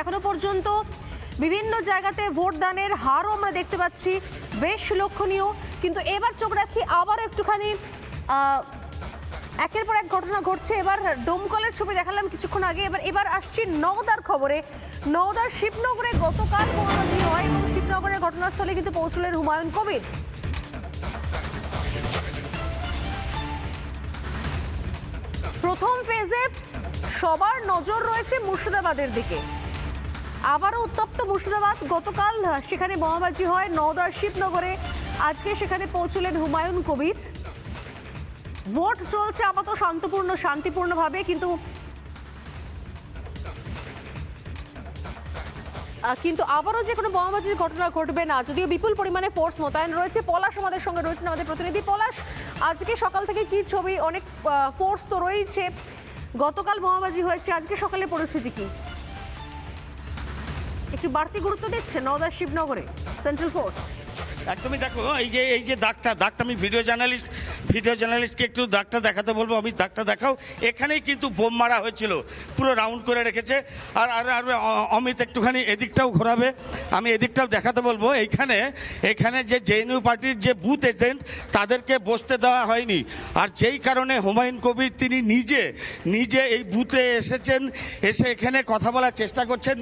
এখনো পর্যন্ত বিভিন্ন জায়গাতে ভোটদানের হারও আমরা দেখতে পাচ্ছি বেশ লক্ষণীয়। কিন্তু এবার চোখ রাখি আবার একটুখানি একের পর এক ঘটনা ঘটছে। এবার ডোমকলের ছবি দেখালাম কিছুক্ষণ আগে, এবার আসছি নওদার খবরে। নওদার শিবনগরে গতকাল বোমাবাজি হয় এবং শিবনগরের ঘটনাস্থলে কিন্তু পৌঁছলেন হুমায়ুন কবির। প্রথম ফেজে সবার নজর রয়েছে মুর্শিদাবাদের দিকে। আবারও উত্তপ্ত মুর্শিদাবাদ। গতকাল সেখানে বোমাবাজি হয় নওদার শিবনগরে, আজকে সেখানে পৌঁছলেন হুমায়ুন কবির। ভোট চলছে আপাতত শান্তিপূর্ণভাবে, কিন্তু আবারও যে কোনো বোমাবাজির ঘটনা ঘটবে না। যদিও বিপুল পরিমাণে ফোর্স মোতায়েন রয়েছে। পলাশ আমাদের সঙ্গে রয়েছেন, আমাদের প্রতিনিধি। পলাশ, আজকে সকাল থেকে কি ছবি? অনেক ফোর্স তো রয়েছে, গতকাল বোমাবাজি হয়েছে, আজকে সকালের পরিস্থিতি কি? একটু বাড়তি গুরুত্ব দিচ্ছে নওদা শিবনগরে সেন্ট্রাল ফোর্স। একদমই দেখো, এই যে দাগটা আমি ভিডিও জার্নালিস্টকে একটু দাগটা দেখাতে বলবো। আমি দাগটা দেখাও। এখানেই কিন্তু বোম মারা হয়েছিল, পুরো রাউন্ড করে রেখেছে। আর অমিত একটুখানি এদিকটাও ঘোরাবে, আমি এদিকটাও দেখাতে বলবো। এখানে যে জেএনইউ পার্টির যে বুথ এজেন্ট তাদেরকে বসতে দেওয়া হয়নি। আর যেই কারণে হুমায়ুন কবির তিনি নিজে এই বুথে এসেছেন, এসে এখানে কথা বলার চেষ্টা করছেন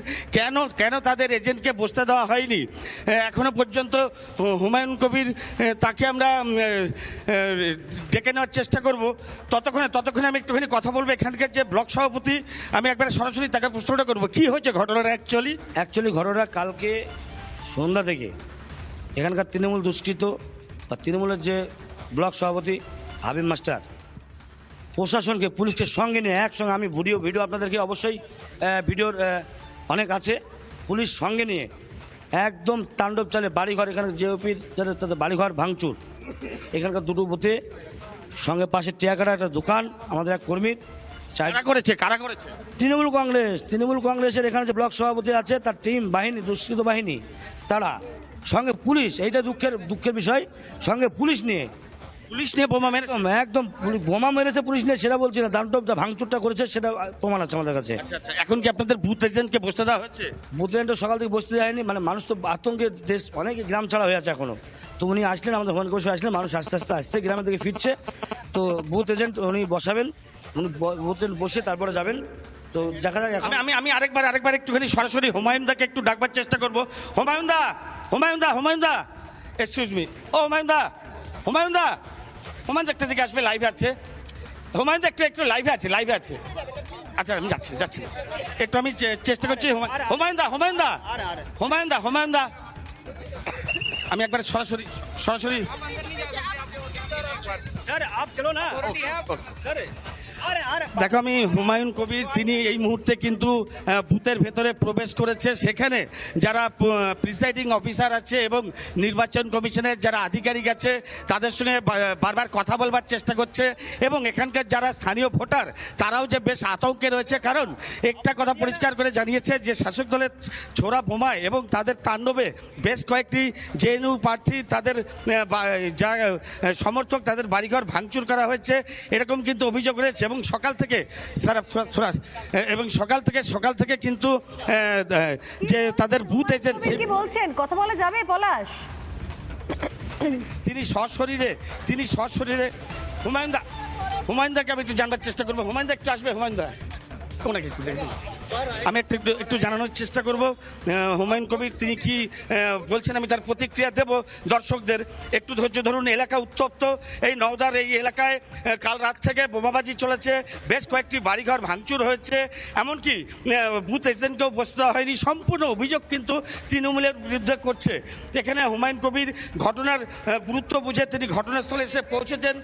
কেন তাদের এজেন্টকে বসতে দেওয়া হয়নি। এখনো পর্যন্ত হুমায়ুন কবির তাকে আমরা ডেকে নেওয়ার চেষ্টা করব। ততক্ষণে আমি একটুখানি কথা বলবো এখানকার যে ব্লক সভাপতি, আমি একবার সরাসরি তাকে প্রশ্নটা করবো কি হয়েছে ঘটনাটা অ্যাকচুয়ালি ঘটনা কালকে সন্ধ্যা থেকে এখানকার তৃণমূল দুষ্কৃত বা তৃণমূলের যে ব্লক সভাপতি হাবিব মাস্টার প্রশাসনকে পুলিশকে সঙ্গে নিয়ে একসঙ্গে, আমি ভিডিও আপনাদেরকে অবশ্যই ভিডিওর অনেক আছে, পুলিশ সঙ্গে নিয়ে একদম তাণ্ডব চালে বাড়িঘর, এখানে জেওপির তাদের বাড়িঘর ভাঙচুর। এখানকার দুটো বুথে সঙ্গে পাশে টিয়াকাটা একটা দোকান, আমাদের এক কর্মীর। কারা করেছে? তৃণমূল কংগ্রেসের এখানে যে ব্লক সভাপতি আছে তার টিম বাহিনী, দুষ্কৃত বাহিনী, তারা সঙ্গে পুলিশ। এইটা দুঃখের বিষয়, সঙ্গে পুলিশ নিয়ে বোমা মেরেছে। একদম বোমা মেরেছে পুলিশ নিয়ে, সেটা বলছি না, দাণ্ডবটা ভাঙচুরটা করেছে সেটা প্রমাণ আছে আমাদের কাছে। আচ্ছা, এখন কি আপনাদের বুথ এজেন্টকে বসতে দেওয়া হচ্ছে? বুথ এজেন্ট সকাল থেকে বসতে যায়নি, মানে মানুষ তো আতঙ্কে দেশ অনেকে গ্রাম ছাড়া হয়ে আছে এখনো। তো উনি আসলেন, আমাদের ফোন করে আসলেন, মানুষ আস্তে আস্তে আসছে, গ্রামের দিকে ফিরছে। তো বুথ এজেন্ট উনি বসাবেন, উনি বুথ এজেন্ট বসে তারপরে যাবেন। তো দেখা যাক। আমি আরেকবার একটুখানি সরাসরি হুমায়ুনদাকে একটু ডাকবার চেষ্টা করবো। হুমায়ুনদা এক্সকিউজ মি, ও হুমায়ুনদা একটা দিকে আসবে, লাইভে আছে। হুমায়ুনদা একটু লাইভে আছে। আচ্ছা, আমি যাচ্ছি একটু, আমি চেষ্টা করছি। হুমায়ুনদা আমি একবার সরাসরি सर आप चलो ना सर। দেখো, আমি হুমায়ুন কবির তিনি এই মুহূর্তে কিন্তু বুথের ভেতরে প্রবেশ করেছে। সেখানে যারা প্রিসাইডিং অফিসার আছে এবং নির্বাচন কমিশনের যারা আধিকারিক আছে তাদের সঙ্গে বারবার কথা বলবার চেষ্টা করছে। এবং এখানকার যারা স্থানীয় ভোটার তারাও যে বেশ আতঙ্কে রয়েছে, কারণ একটা কথা পরিষ্কার করে জানিয়েছে যে শাসক দলের ছোড়া বোমায় এবং তাদের তাণ্ডবে বেশ কয়েকটি জেএনইউ প্রার্থী, তাদের যা সমর্থক, তাদের বাড়িঘর ভাঙচুর করা হয়েছে, এরকম কিন্তু অভিযোগ রয়েছে। এবং সকাল থেকে কিন্তু যে তাদের বুথ এজেন্ট কি বলছেন, কথা বলা যাবে? পলাশ তিনি সশরীরে হুমায়ুনদাকে আমি একটু জানবার চেষ্টা করবো। হুমায়ুনদা একটু আসবে। ওনাকে আমি একটু জানানোর চেষ্টা করব হুমায়ুন কবির তিনি কি বলছেন, আমি তার প্রতিক্রিয়া দেব দর্শকদের। একটু ধৈর্য ধরুন। এলাকা উত্তপ্ত, এই নওদার এই এলাকায় কাল রাত থেকে বোমাবাজি চলেছে, বেশ কয়েকটি বাড়িঘর ভাঙচুর হয়েছে, এমনকি বুথ এজেন্টকেও বসতে দেওয়া হয়নি। সম্পূর্ণ অভিযোগ কিন্তু তৃণমূলের বিরুদ্ধে করছে। এখানে হুমায়ুন কবির ঘটনার গুরুত্ব বুঝে তিনি ঘটনাস্থলে এসে পৌঁছেছেন।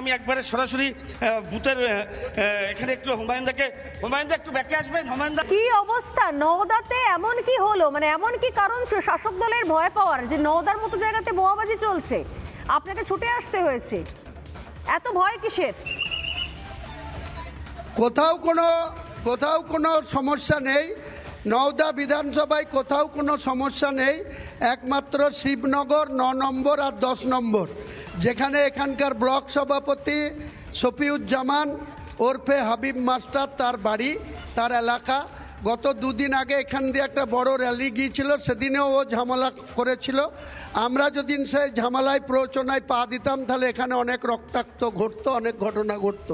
আমি একবারে সরাসরি বুথের এখানে একটু হুমায়ুনদা একটু ব্যাকে আসবেন। কি অবস্থা নওদাতে? এমন কি হলো, মানে এমন কি কারণ শাসক দলের ভয় পাওয়ার যে নওদার মতো জায়গাতে বোমাবাজি চলছে, আপনাকে ছুটে আসতে হয়েছে? এত ভয় কিসের? কোথাও কোনো সমস্যা নেই, নওদা বিধানসভায় কোথাও কোনো সমস্যা নেই। একমাত্র শিবনগর 9 নম্বর আর 10 নম্বর, যেখানে এখানকার ব্লক সভাপতি শফিউজ্জামান ওরফে হাবিব মাস্টার, তার বাড়ি, তার এলাকা, গত দুদিন আগে এখান দিয়ে একটা বড় র্যালি গিয়েছিল, সেদিনেও ও ঝামেলা করেছিল। আমরা যদি সেই ঝামেলায় প্ররোচনায় পা দিতাম তাহলে এখানে অনেক রক্তাক্ত ঘটতো, অনেক ঘটনা ঘটতো।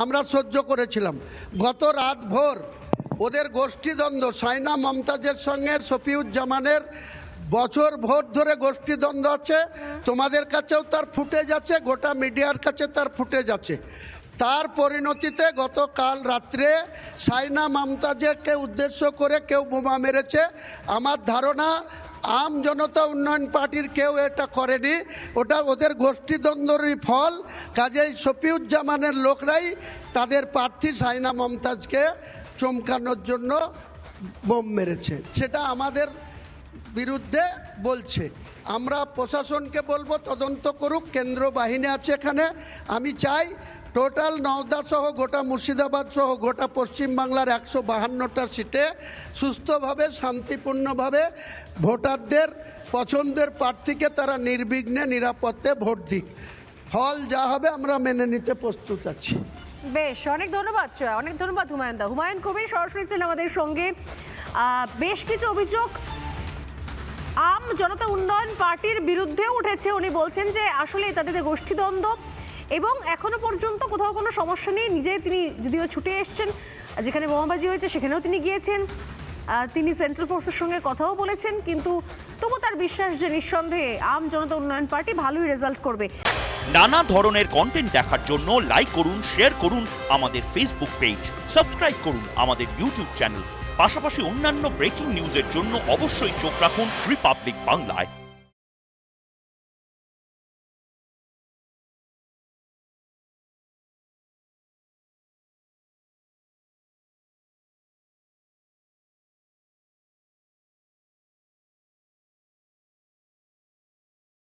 আমরা সহ্য করেছিলাম। গত রাত ভোর ওদের গোষ্ঠীদ্বন্দ্ব, সাইনা মমতাজের সঙ্গে শফিউজ্জামানের বছর ভোর ধরে গোষ্ঠীদ্বন্দ্ব আছে। তোমাদের কাছেও তার ফুটেজ আছে, গোটা মিডিয়ার কাছে তার ফুটেজ আছে। তার পরিণতিতে গতকাল রাত্রে সাইনা মমতাজকে উদ্দেশ্য করে কেউ বোমা মেরেছে। আমার ধারণা আম জনতা উন্নয়ন পার্টির কেউ এটা করেনি, ওটা ওদের গোষ্ঠীদ্বন্দ্বেরই ফল। কাজেই শফিউজ্জামানের লোকরাই তাদের প্রার্থী সাইনা মমতাজকে চমকানোর জন্য বোম মেরেছে, সেটা আমাদের বিরুদ্ধে বলছে। আমরা প্রশাসনকে বলবো তদন্ত করুক, কেন্দ্র বাহিনী আছে এখানে। আমি চাই টোটাল নওদা সহ গোটা মুর্শিদাবাদ সহ গোটা পশ্চিমবাংলার 152টা সিটে সুস্থভাবে শান্তিপূর্ণভাবে ভোটারদের পছন্দের প্রার্থীকে তারা নির্বিঘ্নে নিরাপদে ভোট দিক। ফল যা হবে আমরা মেনে নিতে প্রস্তুত আছি। বেশ, অনেক ধন্যবাদ অনেক ধন্যবাদ হুমায়ুন দা। হুমায়ুন কবির সরাসরি ছিলেন আমাদের সঙ্গে। বেশ কিছু অভিযোগ আম জনতা উন্নয়ন পার্টির বিরুদ্ধে উঠেছে। উনি বলছেন যে আসলে তাদের গোষ্ঠীদ্বন্দ্ব এবং এখনো পর্যন্ত কোথাও কোনো সমস্যা নেই। নিজে তিনি যদিও ছুটে এসছেন, যেখানে বোমাবাজি হয়েছে সেখানেও তিনি গিয়েছেন, তিনি সেন্ট্রাল ফোর্সের সঙ্গে কথাও বলেছেন, কিন্তু তবু তার বিশ্বাস যে নিঃসন্দেহে আম জনতা উন্নয়ন পার্টি ভালোই রেজাল্ট করবে। নানা ধরনের কন্টেন্ট দেখার জন্য লাইক করুন, শেয়ার করুন আমাদের ফেসবুক পেজ, সাবস্ক্রাইব করুন আমাদের ইউটিউব চ্যানেল। পাশাপাশি অন্যান্য ব্রেকিং নিউজের জন্য অবশ্যই চোখ রাখুন রিপাবলিক বাংলায়।